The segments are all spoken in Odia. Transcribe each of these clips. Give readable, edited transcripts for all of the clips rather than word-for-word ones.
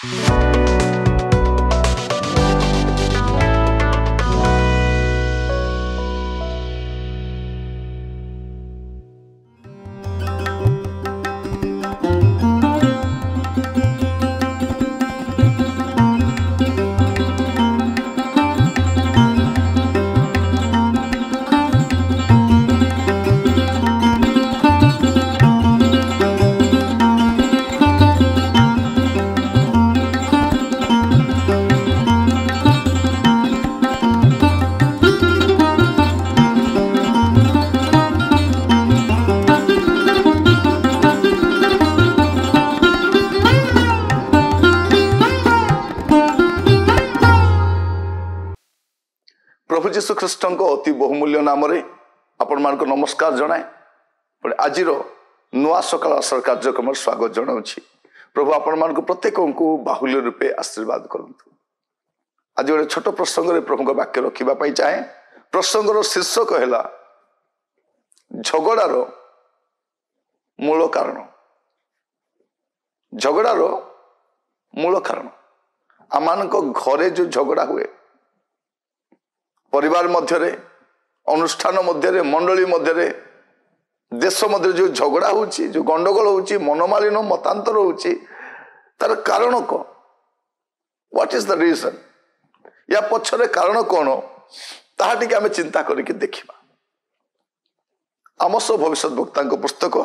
प्रभु जीशु ख्रीष्ट अति बहुमूल्य नाम आपण मान नमस्कार जनाए आज नुआ सकाल आसर कार्यक्रम स्वागत जनाऊँ। प्रभु आपण मान प्रत्येक को बाहुल्य रूपे आशीर्वाद करूँ। आज गोटे छोट प्रसंग प्रभु वाक्य रखापी चाहे। प्रसंगर शीर्षक है झगड़ार मूल कारण। झगड़ार मूल कारण आम घरे जो झगड़ा हुए, परिवार मध्य, अनुष्ठान मध्य, मंडली मध्य, देश मध्य जो झगड़ा होची, जो गंडगोल होची, मनोमालिन मतांतर होची, तार कारण कौन? What is the reason? या पछरे कारण कौन? ताहा टिके आमे चिंता करके देखिबा। आमोस भविष्य वक्ता पुस्तक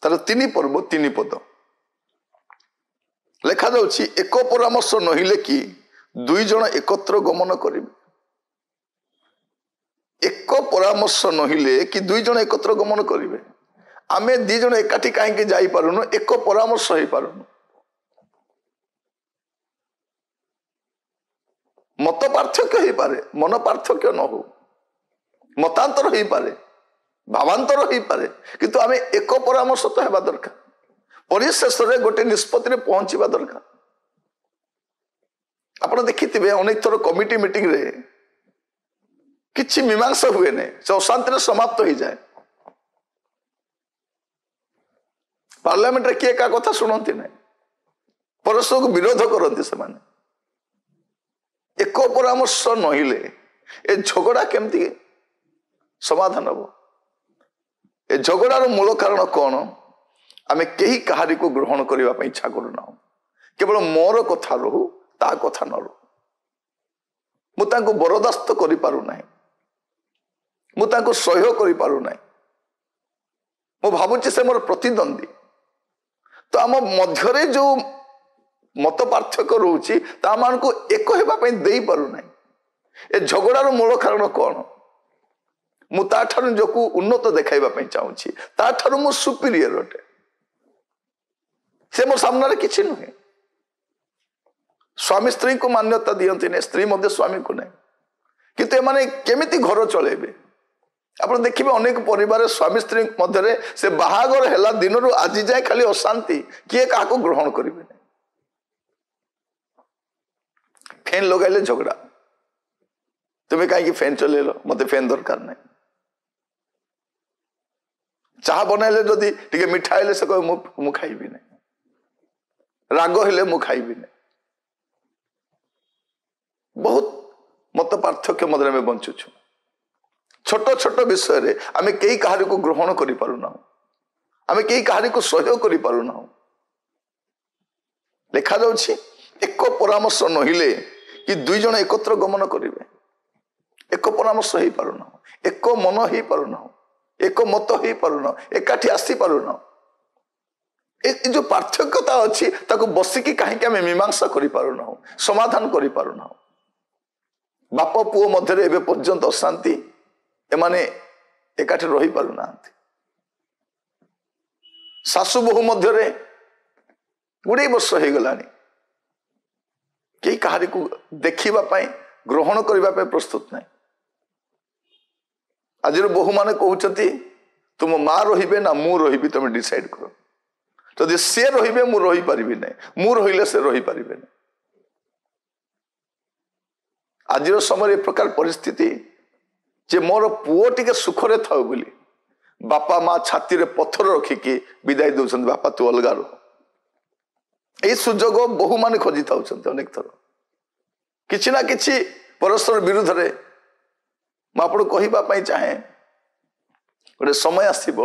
तार 3 पर्व 3 पद लेखा जाउची, एक परामर्श नहिले कि 2 जन एकत्र गमन करिबे। एक परामर्श नहिले कि 2 जन एकत्र गमन करिबे। आमे 2 जन एकाठी काहे जाई पारुनु? एक परामर्श होई पारुनु। मत पार्थक्य होई पारे, मन पार्थक्य न हो, मतांतर होई पारे, भावांतर होई पारे, किंतु आमे एक परामर्श तो हेबा दरकार। परिशेष रे गोटे निष्पत्ति रे पहुंचीबा दरकार। आपण देखिथिबे अनेक थर कमिटी मीटिंग रे किछि मीमांसा हुए नहीं, से अशांति रे समाप्त हो जाए। पार्लियामेंट रे किए का कथा सुनती नहीं, परस्पर को विरोध करती से माने। एक परामर्श नहिले ए झगड़ा केमती समाधान हो? ए झगड़ार मूल कारण कौन? आमे केही कहारी को ग्रहण करबा पई इच्छा करूना। केवल मोर कथा रहू, ता कथा न रहू। मु तांको बरदास्त करि पारु नाही, मु तांको सहयोग करि पारु नाही। मु भाबुची से मोर प्रतिद्वंदी। तो आम मध्यरे जो मत पार्थक्य रहउची ता मान को एक हेबा पई देई पारु नाही। ए झगड़ार मूल कारण कौन? मु ता ठारु जो को उन्नत देखाइबा पई चाहूची, ता ठारु मु सुपीरियर अटे। से मोर सामने रे किछि नहे। स्वामी स्त्री को मान्यता दियंती नहीं, स्त्री मध्य स्वामी को नहीं, किंतु एमाने केमिति घर चलेबे? आपण देखिबे अनेक परिवार स्वामी स्त्री मध्य से बाहागर हेला दिन रु आज जाए खाली अशांति, किए काको ग्रहण करिबे नहीं। फैन लगाइले झगड़ा, तुम्हें कहीं फैन चलेलो, मते फैन दरकार नहीं। चाह बनाइले जदि टिके मिठा हेले से कहे मु खाइबी नहीं, राग हेले मु खाइबी नहीं। बहुत मत पार्थक्य मध्य में बंचुछु। छोट छोट विषय रे आमे केही कहारी को ग्रहण करि पारु ना, आमे केही कहारी को सहयोग करि पारु ना। लेखा जाउछि, एक परामर्श नहिले कि 2 जन एकत्र गमन करिवे। एक परामर्श हेई पारु ना, एक मन हेई पारु ना, एक मत हेई पारु ना, एकाठी आसी पारु ना। ए जो पार्थक्यता अछि ताको बसिकी काहे कि आमे मीमांसा करि पारु ना, समाधान करि पारु ना। बाप पुओ मध्य एवं पर्यंत अशांति, एमाने एकाठी रही पारु ना। सासु बहु मध्य गुड़े वर्ष हो गलानी, कई कहारी को देखिबा पाई ग्रहण करिबा पाई प्रस्तुत नहीं। आज बहु माने कहउछती तुम माँ रहिबे ना मु रहिबी, तुम डिसाइड करो। जदि से रहिबे मु रही पारिबी नहीं, मु रहिले से रही पारिबे नहीं। आज समय ए प्रकार परिस्थिति जे मोर पुओ टिके सुखरे थाउ बोली बापा माँ छाती रे पत्थर रखिकी विदाई दउछन, बापा तू अलगा रह। এই ସୁଯୋଗ ବହୁମାନେ ଖୋଜି ଥାଉଛନ୍ତି ଅନେକ ଥର କିଛି ନା କିଛି ପରସ୍ପର ବିରୁଦ୍ଧରେ। ମୁଁ ଆପଣଙ୍କୁ କହିବା ପାଇଁ ଚାହେଁ, ଗୋଟେ ସମୟ ଆସିବ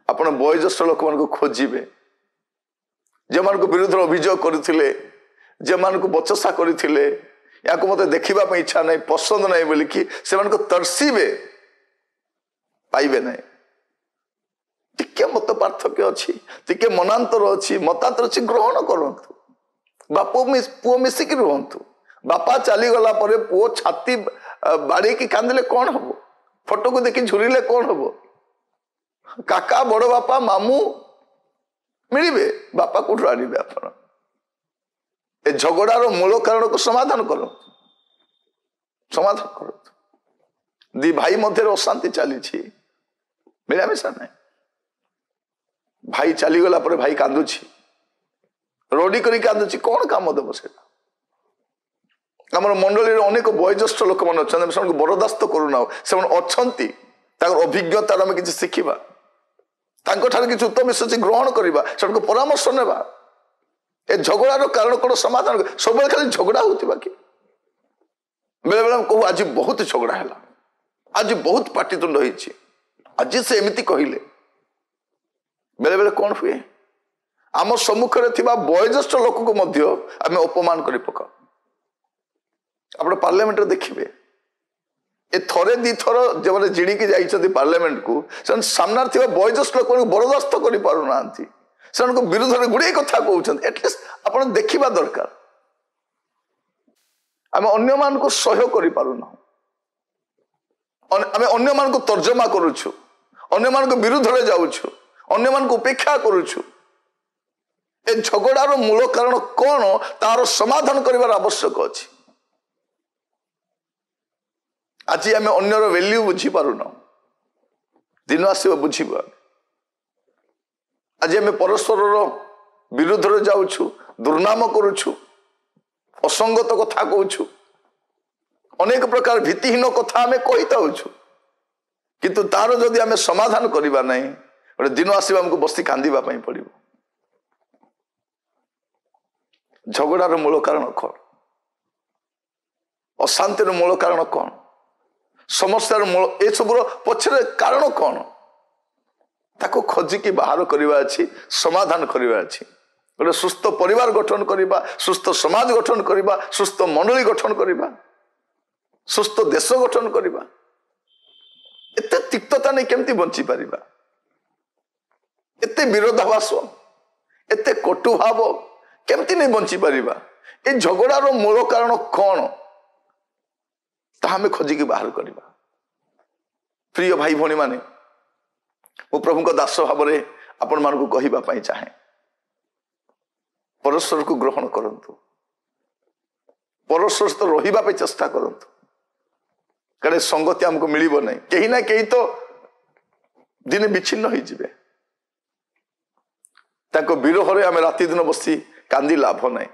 ଆପଣ ବୟୋଜ୍ୟେଷ୍ଠ ଲୋକମାନଙ୍କୁ ଖୋଜିବେ, ଯେଉଁମାନଙ୍କ ବିରୁଦ୍ଧରେ ଅଭିଯୋଗ କରିଥିଲେ, ଯେଉଁମାନଙ୍କୁ ବଚସା କରିଥିଲେ, ୟାକୁ ମୋତେ ଦେଖିବା ପାଇଁ ଇଚ୍ଛା ନାହିଁ, ପସନ୍ଦ ନାହିଁ ବୋଲିକି ସେମାନଙ୍କୁ ତର୍ସିବେ, ପାଇବେ ନାହିଁ। ଟିକେ ମତ ପାର୍ଥକ୍ୟ ଅଛି, ଟିକେ ମନାନ୍ତର ଅଛି, ମତାନ୍ତର ଅଛି, ଗ୍ରହଣ କରନ୍ତୁ। ବାପ ପୁଅ ମିଶିକି ରୁହନ୍ତୁ। ବାପା ଚାଲିଗଲା ପରେ ପୁଅ ଛାତି ବାଡେଇକି କାନ୍ଦିଲେ କଣ ହବ? ଫଟୋକୁ ଦେଖି ଝୁରିଲେ କଣ ହବ? କାକା, ବଡ ବାପା, ମାମୁଁ ମିଳିବେ, ବାପା କୋଉଠୁ ଆଣିବେ? ଆପଣ ଏ ଝଗଡାର ମୂଳ କାରଣକୁ ସମାଧାନ କରନ୍ତୁ, ସମାଧାନ କରନ୍ତୁ। ଦି ଭାଇ ମଧ୍ୟରେ ଅଶାନ୍ତି ଚାଲିଛି, ମିଳାମିଶା ନାହିଁ। ଭାଇ ଚାଲିଗଲା ପରେ ଭାଇ କାନ୍ଦୁଛି, ରଡି କରି କାନ୍ଦୁଛି, କଣ କାମ ଦେବ ସେଇଟା? ଆମର ମଣ୍ଡଳୀରେ ଅନେକ ବୟୋଜ୍ୟେଷ୍ଠ ଲୋକମାନେ ଅଛନ୍ତି, ଆମେ ସେମାନଙ୍କୁ ବରଦାସ୍ତ କରୁନାହୁଁ। ସେମାନେ ଅଛନ୍ତି, ତାଙ୍କର ଅଭିଜ୍ଞତାରୁ ଆମେ କିଛି ଶିଖିବା, ତାଙ୍କଠାରୁ କିଛି ଉତ୍ତମ ବିଷୟ ଗ୍ରହଣ କରିବା, ସେମାନଙ୍କୁ ପରାମର୍ଶ ନେବା। ଏ ଝଗଡାର କାରଣ କଣ, ସମାଧାନ। ସବୁବେଳେ ଖାଲି ଝଗଡା ହଉଥିବା କି? ବେଳେ ବେଳେ ଆମେ କହୁ ଆଜି ବହୁତ ଝଗଡା ହେଲା, ଆଜି ବହୁତ ପାଟିତୁଣ୍ଡ ହେଇଛି, ଆଜି ସେ ଏମିତି କହିଲେ। ବେଳେ ବେଳେ କଣ ହୁଏ, ଆମ ସମ୍ମୁଖରେ ଥିବା ବୟୋଜ୍ୟେଷ୍ଠ ଲୋକକୁ ମଧ୍ୟ ଆମେ ଅପମାନ କରି ପକାଉ। ଆପଣ ପାର୍ଲାମେଣ୍ଟରେ ଦେଖିବେ, ଏ ଥରେ ଦିଥର ଯେଉଁମାନେ ଜିଣିକି ଯାଇଛନ୍ତି ପାର୍ଲାମେଣ୍ଟକୁ, ସେମାନେ ସାମ୍ନାରେ ଥିବା ବୟୋଜ୍ୟେଷ୍ଠ ଲୋକମାନଙ୍କୁ ବରଦାସ୍ତ କରିପାରୁନାହାନ୍ତି, ସେମାନଙ୍କ ବିରୁଦ୍ଧରେ ଗୁଡିଏ କଥା କହୁଛନ୍ତି। ଆଟଲିଷ୍ଟ ଆପଣ ଦେଖିବା ଦରକାର। ଆମେ ଅନ୍ୟମାନଙ୍କୁ ସହ୍ୟ କରିପାରୁନାହୁଁ, ଆମେ ଅନ୍ୟମାନଙ୍କୁ ତର୍ଜମା କରୁଛୁ, ଅନ୍ୟମାନଙ୍କ ବିରୁଦ୍ଧରେ ଯାଉଛୁ, ଅନ୍ୟମାନଙ୍କୁ ଉପେକ୍ଷା କରୁଛୁ। ଏ ଝଗଡାର ମୂଳ କାରଣ କଣ, ତାର ସମାଧାନ କରିବାର ଆବଶ୍ୟକ ଅଛି। ଆଜି ଆମେ ଅନ୍ୟର ଭ୍ୟାଲ୍ୟୁ ବୁଝିପାରୁନାହୁଁ, ଦିନ ଆସିବ ବୁଝିବା। ଆଜି ଆମେ ପରସ୍ପରର ବିରୁଦ୍ଧରେ ଯାଉଛୁ, ଦୁର୍ନାମ କରୁଛୁ, ଅସଙ୍ଗତ କଥା କହୁଛୁ, ଅନେକ ପ୍ରକାର ଭିତ୍ତିହୀନ କଥା ଆମେ କହିଥାଉଛୁ, କିନ୍ତୁ ତାର ଯଦି ଆମେ ସମାଧାନ କରିବା ନାହିଁ, ଗୋଟେ ଦିନ ଆସିବ ଆମକୁ ବସି କାନ୍ଦିବା ପାଇଁ ପଡିବ। ଝଗଡାର ମୂଳ କାରଣ କଣ? ଅଶାନ୍ତିର ମୂଳ କାରଣ କଣ? ସମସ୍ୟାର ମୂଳ, ଏସବୁର ପଛରେ କାରଣ କଣ? ତାକୁ ଖୋଜିକି ବାହାର କରିବା ଅଛି, ସମାଧାନ କରିବା ଅଛି। ଗୋଟେ ସୁସ୍ଥ ପରିବାର ଗଠନ କରିବା, ସୁସ୍ଥ ସମାଜ ଗଠନ କରିବା, ସୁସ୍ଥ ମଣ୍ଡଳୀ ଗଠନ କରିବା, ସୁସ୍ଥ ଦେଶ ଗଠନ କରିବା। ଏତେ ତିକ୍ତତା ନେଇ କେମିତି ବଞ୍ଚି ପାରିବା? ଏତେ ବିରୋଧାଭାସ, ଏତେ କଟୁଭାବ କେମିତି ନେଇ ବଞ୍ଚି ପାରିବା? ଏ ଝଗଡାର ମୂଳ କାରଣ କଣ, ତାହା ଆମେ ଖୋଜିକି ବାହାର କରିବା। ପ୍ରିୟ ଭାଇ ଭଉଣୀ ମାନେ, ମୁଁ ପ୍ରଭୁଙ୍କ ଦାସ ଭାବରେ ଆପଣମାନଙ୍କୁ କହିବା ପାଇଁ ଚାହେଁ, ପରସ୍ପରକୁ ଗ୍ରହଣ କରନ୍ତୁ, ପରସ୍ପର ସହିତ ରହିବା ପାଇଁ ଚେଷ୍ଟା କରନ୍ତୁ। କାରଣ ସଙ୍ଗତି ଆମକୁ ମିଳିବ ନାହିଁ, କେହି ନା କେହି ତ ଦିନେ ବିଚ୍ଛିନ୍ନ ହେଇଯିବେ। ତାଙ୍କ ବିରହରେ ଆମେ ରାତି ଦିନ ବସି କାନ୍ଦି ଲାଭ ନାହିଁ।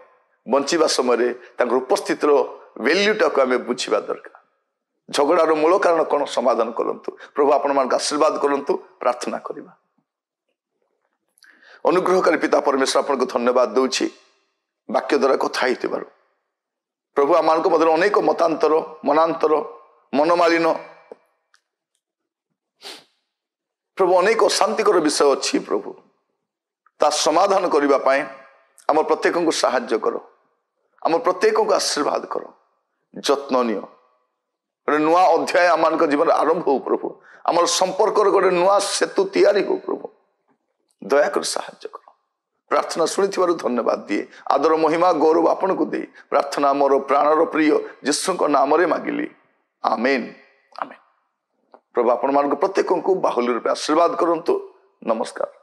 ବଞ୍ଚିବା ସମୟରେ ତାଙ୍କର ଉପସ୍ଥିତିର ଭ୍ୟାଲ୍ୟୁଟାକୁ ଆମେ ବୁଝିବା ଦରକାର। ଝଗଡାର ମୂଳ କାରଣ କଣ, ସମାଧାନ କରନ୍ତୁ। ପ୍ରଭୁ ଆପଣମାନଙ୍କୁ ଆଶୀର୍ବାଦ କରନ୍ତୁ। ପ୍ରାର୍ଥନା କରିବା। ଅନୁଗ୍ରହକାରୀ ପିତା ପରମେଶ୍ୱର, ଆପଣଙ୍କୁ ଧନ୍ୟବାଦ ଦଉଛି ବାକ୍ୟ ଦ୍ୱାରା କଥା ହେଇଥିବାରୁ। ପ୍ରଭୁ ଆମମାନଙ୍କ ମଧ୍ୟରେ ଅନେକ ମତାନ୍ତର, ମନାନ୍ତର, ମନମାଳିନ, ପ୍ରଭୁ ଅନେକ ଅଶାନ୍ତିକର ବିଷୟ ଅଛି। ପ୍ରଭୁ ତା ସମାଧାନ କରିବା ପାଇଁ ଆମ ପ୍ରତ୍ୟେକଙ୍କୁ ସାହାଯ୍ୟ କର, ଆମ ପ୍ରତ୍ୟେକଙ୍କୁ ଆଶୀର୍ବାଦ କର, ଯତ୍ନ ନିଅ। ଗୋଟେ ନୂଆ ଅଧ୍ୟାୟ ଆମମାନଙ୍କ ଜୀବନରେ ଆରମ୍ଭ ହଉ ପ୍ରଭୁ। ଆମର ସମ୍ପର୍କର ଗୋଟେ ନୂଆ ସେତୁ ତିଆରି ହଉ ପ୍ରଭୁ। ଦୟାକରି ସାହାଯ୍ୟ କର। ପ୍ରାର୍ଥନା ଶୁଣିଥିବାରୁ ଧନ୍ୟବାଦ ଦିଏ। ଆଦର, ମହିମା, ଗୌରବ ଆପଣଙ୍କୁ ଦେଇ ପ୍ରାର୍ଥନା ମୋର ପ୍ରାଣର ପ୍ରିୟ ଯୀଶୁଙ୍କ ନାମରେ ମାଗିଲି, ଆମେନ୍, ଆମେନ୍। ପ୍ରଭୁ ଆପଣମାନଙ୍କୁ ପ୍ରତ୍ୟେକଙ୍କୁ ବାହୁଲ୍ୟ ରୂପେ ଆଶୀର୍ବାଦ କରନ୍ତୁ। ନମସ୍କାର।